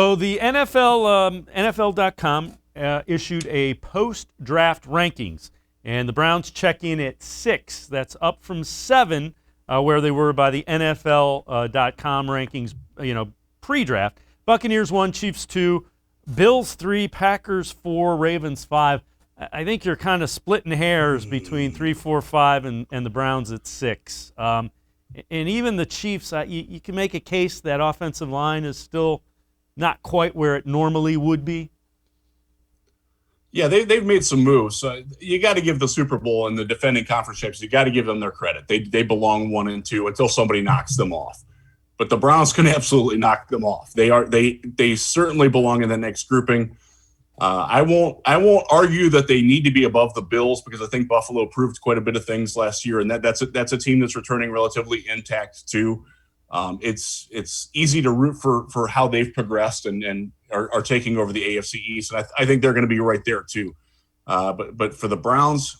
So the NFL.com issued a post-draft rankings, and the Browns check in at 6. That's up from 7, where they were by the NFL.com rankings, pre-draft. Buccaneers 1, Chiefs 2, Bills 3, Packers 4, Ravens 5. I think you're kind of splitting hairs between 3, 4, 5, and the Browns at 6. And even the Chiefs, you can make a case that offensive line is still not quite where it normally would be. Yeah, they've made some moves. You got to give the Super Bowl and the defending conference champs, you got to give them their credit. They belong 1 and 2 until somebody knocks them off. But the Browns can absolutely knock them off. They certainly belong in the next grouping. I won't argue that they need to be above the Bills because I think Buffalo proved quite a bit of things last year, and that's a team that's returning relatively intact too. It's easy to root for how they've progressed and are taking over the AFC East, and I think they're going to be right there too. But for the Browns,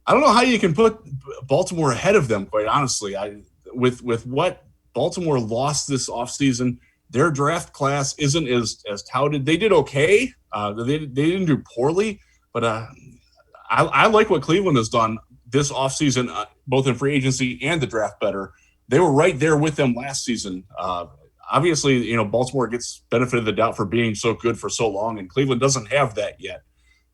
I don't know how you can put Baltimore ahead of them. Quite honestly, with what Baltimore lost this offseason, their draft class isn't as touted. They did okay. They didn't do poorly, but I like what Cleveland has done this offseason, both in free agency and the draft better. They were right there with them last season. Obviously, Baltimore gets benefit of the doubt for being so good for so long, and Cleveland doesn't have that yet.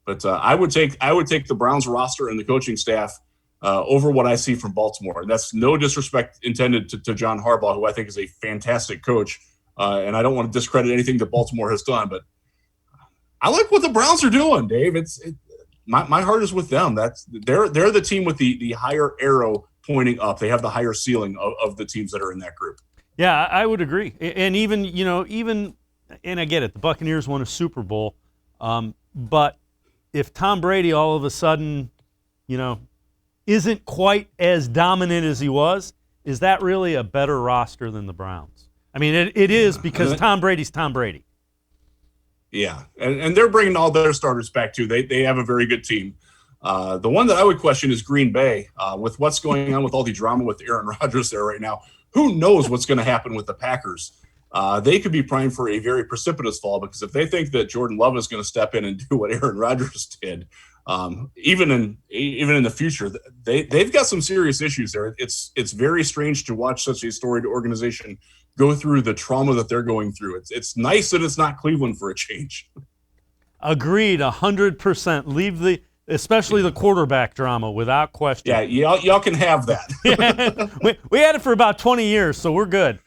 But I would take the Browns roster and the coaching staff over what I see from Baltimore. And that's no disrespect intended to John Harbaugh, who I think is a fantastic coach. And I don't want to discredit anything that Baltimore has done, but I like what the Browns are doing, Dave. My heart is with them. They're the team with the higher arrow pointing up. They have the higher ceiling of the teams that are in that group. Yeah, I would agree. And even and I get it, the Buccaneers won a Super Bowl. But if Tom Brady all of a sudden, isn't quite as dominant as he was, is that really a better roster than the Browns? I mean, it is because Tom Brady's Tom Brady. Yeah, and they're bringing all their starters back, too. They have a very good team. The one that I would question is Green Bay. With what's going on with all the drama with Aaron Rodgers there right now, who knows what's going to happen with the Packers? They could be primed for a very precipitous fall because if they think that Jordan Love is going to step in and do what Aaron Rodgers did, even in the future, they've got some serious issues there. It's very strange to watch such a storied organization go through the trauma that they're going through. It's nice that it's not Cleveland for a change. Agreed, 100%. Especially the quarterback drama, without question. Yeah, y'all can have that. We had it for about 20 years, so we're good.